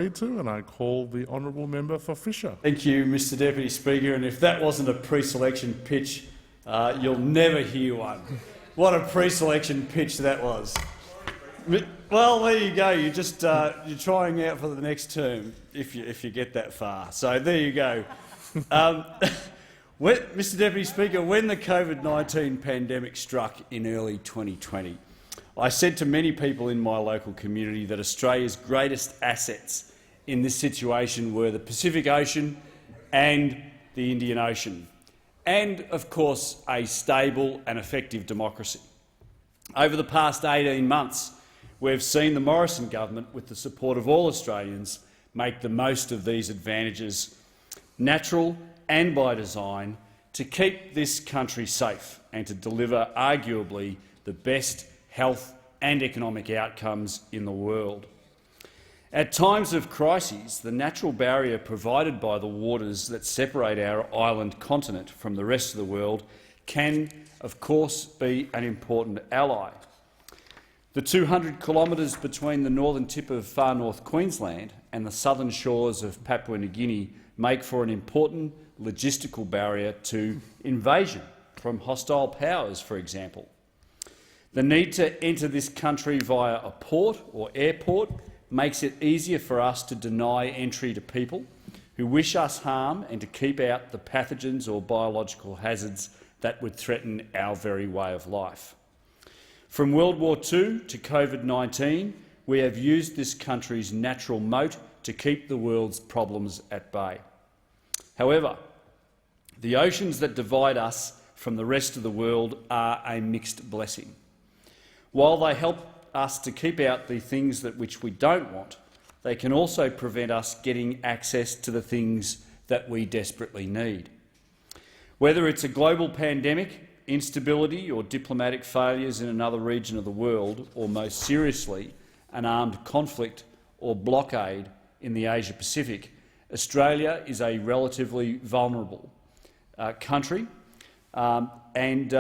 And I call the honourable member for Fisher. Thank you, Mr Deputy Speaker. And if that wasn't a pre-selection pitch, you'll never hear one. What a pre-selection pitch that was. Well, there you go. You're just you're trying out for the next term if you get that far. So there you go. Mr Deputy Speaker, when the COVID-19 pandemic struck in early 2020, I said to many people in my local community that Australia's greatest assets in this situation were the Pacific Ocean and the Indian Ocean, and, of course, a stable and effective democracy. Over the past 18 months, we've seen the Morrison government, with the support of all Australians, make the most of these advantages, natural and by design, to keep this country safe and to deliver arguably the best health and economic outcomes in the world. At times of crises, the natural barrier provided by the waters that separate our island continent from the rest of the world can, of course, be an important ally. The 200 kilometres between the northern tip of far north Queensland and the southern shores of Papua New Guinea make for an important logistical barrier to invasion from hostile powers, for example. The need to enter this country via a port or airport makes it easier for us to deny entry to people who wish us harm and to keep out the pathogens or biological hazards that would threaten our very way of life. From World War II to COVID-19, we have used this country's natural moat to keep the world's problems at bay. However, the oceans that divide us from the rest of the world are a mixed blessing. While they help us to keep out the things which we don't want, they can also prevent us getting access to the things that we desperately need. Whether it's a global pandemic, instability or diplomatic failures in another region of the world, or most seriously, an armed conflict or blockade in the Asia-Pacific, Australia is a relatively vulnerable country, and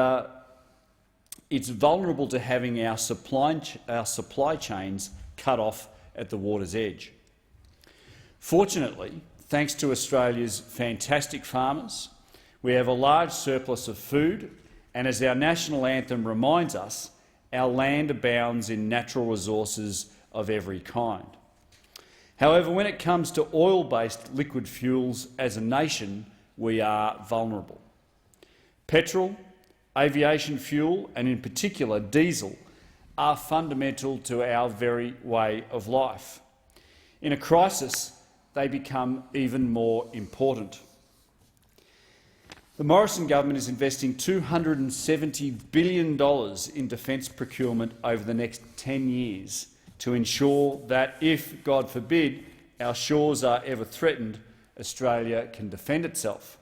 it's vulnerable to having our supply chains cut off at the water's edge. Fortunately, thanks to Australia's fantastic farmers, we have a large surplus of food, and as our national anthem reminds us, our land abounds in natural resources of every kind. However, when it comes to oil-based liquid fuels, as a nation, we are vulnerable. Petrol, aviation fuel and, in particular, diesel, are fundamental to our very way of life. In a crisis, they become even more important. The Morrison government is investing $270 billion in defence procurement over the next 10 years to ensure that if, God forbid, our shores are ever threatened, Australia can defend itself.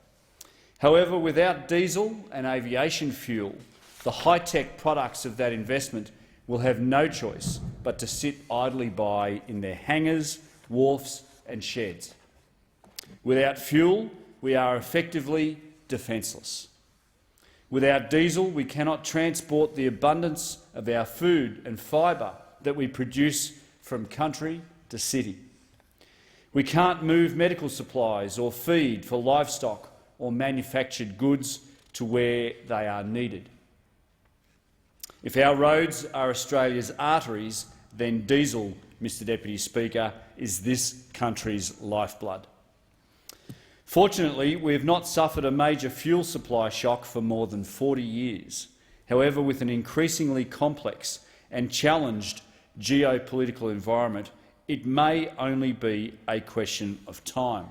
However, without diesel and aviation fuel, the high-tech products of that investment will have no choice but to sit idly by in their hangars, wharfs and sheds. Without fuel, we are effectively defenceless. Without diesel, we cannot transport the abundance of our food and fibre that we produce from country to city. We can't move medical supplies or feed for livestock or manufactured goods to where they are needed. If our roads are Australia's arteries, then diesel, Mr Deputy Speaker, is this country's lifeblood. Fortunately, we have not suffered a major fuel supply shock for more than 40 years. However, with an increasingly complex and challenged geopolitical environment, it may only be a question of time.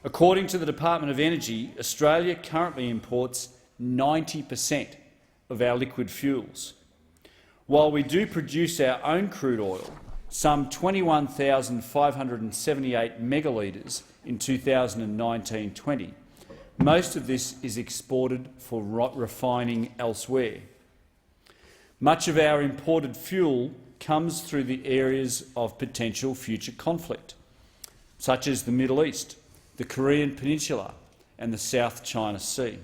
According to the Department of Energy, Australia currently imports 90% of our liquid fuels. While we do produce our own crude oil, some 21,578 megalitres in 2019-20, most of this is exported for refining elsewhere. Much of our imported fuel comes through the areas of potential future conflict, such as the Middle East, the Korean Peninsula and the South China Sea.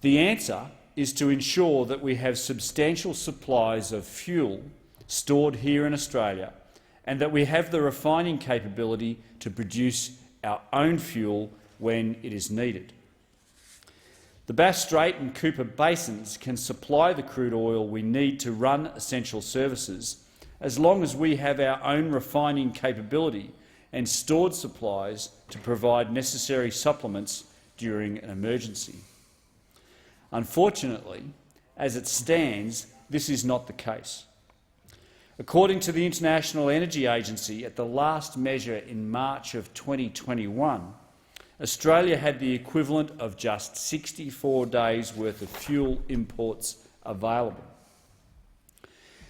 The answer is to ensure that we have substantial supplies of fuel stored here in Australia and that we have the refining capability to produce our own fuel when it is needed. The Bass Strait and Cooper basins can supply the crude oil we need to run essential services as long as we have our own refining capability and stored supplies to provide necessary supplements during an emergency. Unfortunately, as it stands, this is not the case. According to the International Energy Agency, at the last measure in March of 2021, Australia had the equivalent of just 64 days' worth of fuel imports available.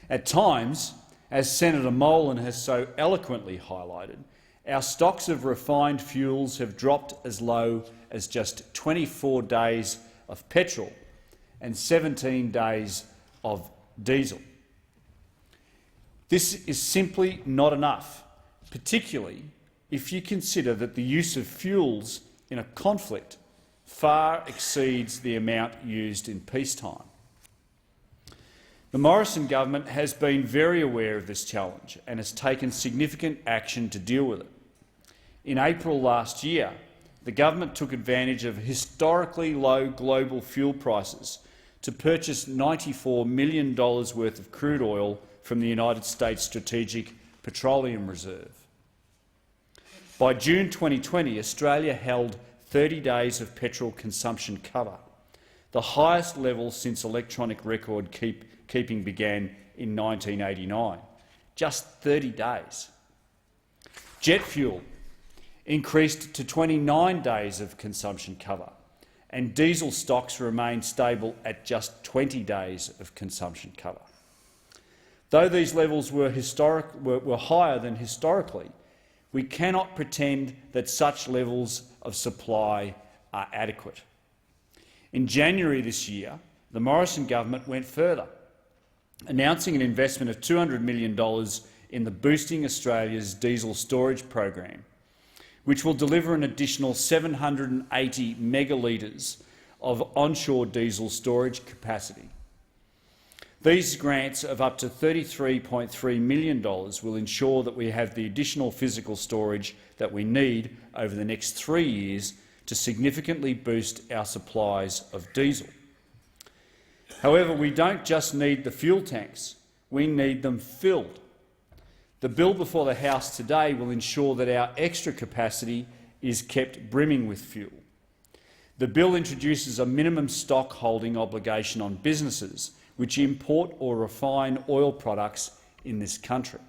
At times, as Senator Molan has so eloquently highlighted, our stocks of refined fuels have dropped as low as just 24 days of petrol and 17 days of diesel. This is simply not enough, particularly if you consider that the use of fuels in a conflict far exceeds the amount used in peacetime. The Morrison government has been very aware of this challenge and has taken significant action to deal with it. In April last year, the government took advantage of historically low global fuel prices to purchase $94 million worth of crude oil from the United States Strategic Petroleum Reserve. By June 2020, Australia held 30 days of petrol consumption cover, the highest level since electronic record keeping began in 1989. Just 30 days. Jet fuel increased to 29 days of consumption cover, and diesel stocks remained stable at just 20 days of consumption cover. Though these levels were higher than historically, we cannot pretend that such levels of supply are adequate. In January this year, the Morrison government went further, announcing an investment of $200 million in the Boosting Australia's Diesel Storage Program, which will deliver an additional 780 megalitres of onshore diesel storage capacity. These grants of up to $33.3 million will ensure that we have the additional physical storage that we need over the next 3 years to significantly boost our supplies of diesel. However, we don't just need the fuel tanks, we need them filled. The bill before the House today will ensure that our extra capacity is kept brimming with fuel. The bill introduces a minimum stock holding obligation on businesses which import or refine oil products in this country.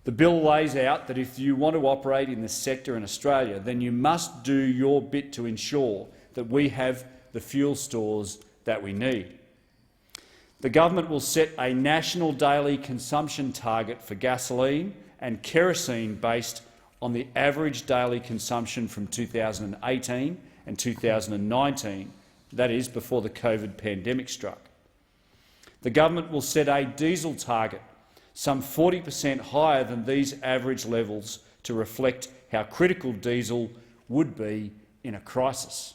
The bill lays out that if you want to operate in this sector in Australia, then you must do your bit to ensure that we have the fuel stores that we need. The government will set a national daily consumption target for gasoline and kerosene based on the average daily consumption from 2018 and 2019, that is, before the COVID pandemic struck. The government will set a diesel target some 40% higher than these average levels to reflect how critical diesel would be in a crisis.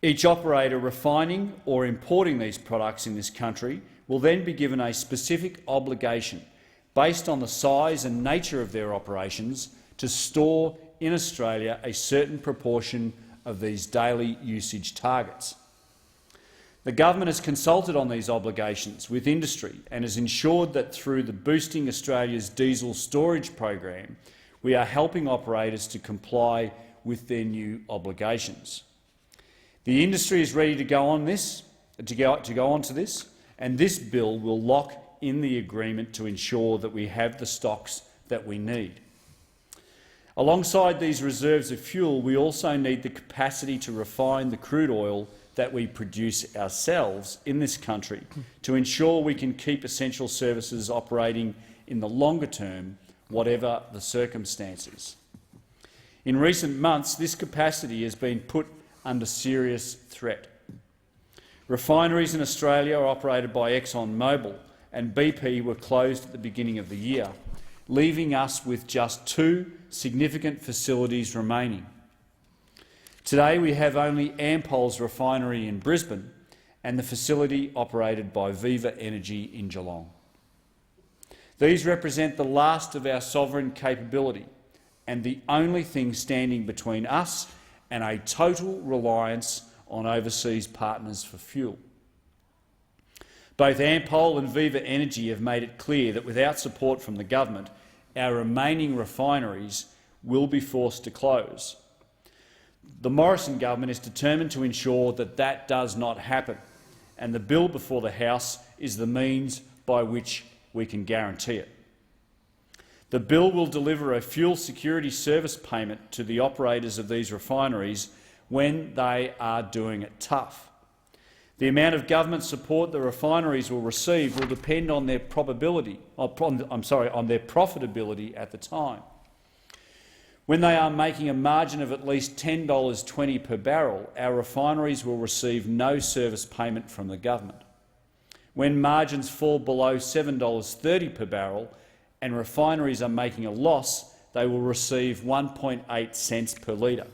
Each operator refining or importing these products in this country will then be given a specific obligation based on the size and nature of their operations to store in Australia a certain proportion of these daily usage targets. The government has consulted on these obligations with industry and has ensured that through the Boosting Australia's Diesel Storage Program, we are helping operators to comply with their new obligations. The industry is ready to go on this, and this bill will lock in the agreement to ensure that we have the stocks that we need. Alongside these reserves of fuel, we also need the capacity to refine the crude oil that we produce ourselves in this country to ensure we can keep essential services operating in the longer term, whatever the circumstances. In recent months, this capacity has been put under serious threat. Refineries in Australia are operated by ExxonMobil, and BP were closed at the beginning of the year, leaving us with just 2 significant facilities remaining. Today we have only Ampol's refinery in Brisbane and the facility operated by Viva Energy in Geelong. These represent the last of our sovereign capability and the only thing standing between us and a total reliance on overseas partners for fuel. Both Ampol and Viva Energy have made it clear that without support from the government, our remaining refineries will be forced to close. The Morrison government is determined to ensure that that does not happen, and the bill before the House is the means by which we can guarantee it. The bill will deliver a fuel security service payment to the operators of these refineries when they are doing it tough. The amount of government support the refineries will receive will depend on their profitability at the time. When they are making a margin of at least $10.20 per barrel, our refineries will receive no service payment from the government. When margins fall below $7.30 per barrel and refineries are making a loss, they will receive 1.8 cents per litre.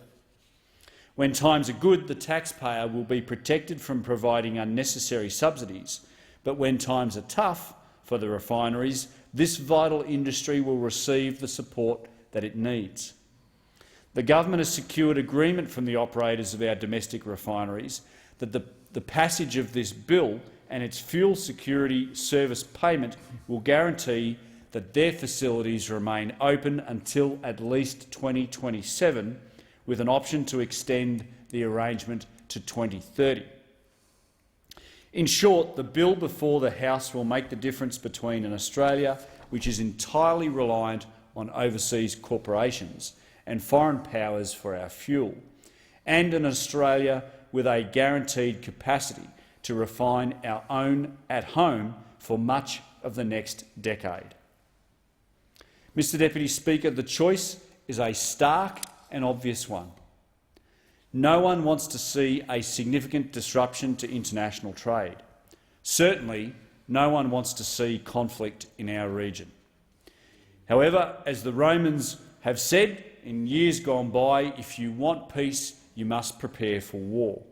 When times are good, the taxpayer will be protected from providing unnecessary subsidies, but when times are tough for the refineries, this vital industry will receive the support that it needs. The government has secured agreement from the operators of our domestic refineries that the passage of this bill and its fuel security service payment will guarantee that their facilities remain open until at least 2027, with an option to extend the arrangement to 2030. In short, the bill before the House will make the difference between an Australia which is entirely reliant on overseas corporations and foreign powers for our fuel, and an Australia with a guaranteed capacity to refine our own at home for much of the next decade. Mr Deputy Speaker, the choice is a stark and obvious one. No one wants to see a significant disruption to international trade. Certainly, no one wants to see conflict in our region. However, as the Romans have said in years gone by, if you want peace, you must prepare for war.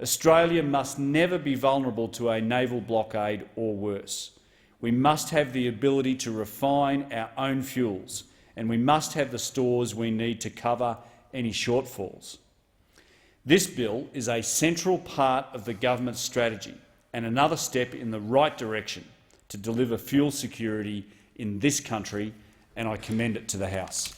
Australia must never be vulnerable to a naval blockade or worse. We must have the ability to refine our own fuels, and we must have the stores we need to cover any shortfalls. This bill is a central part of the government's strategy and another step in the right direction to deliver fuel security in this country, and I commend it to the House.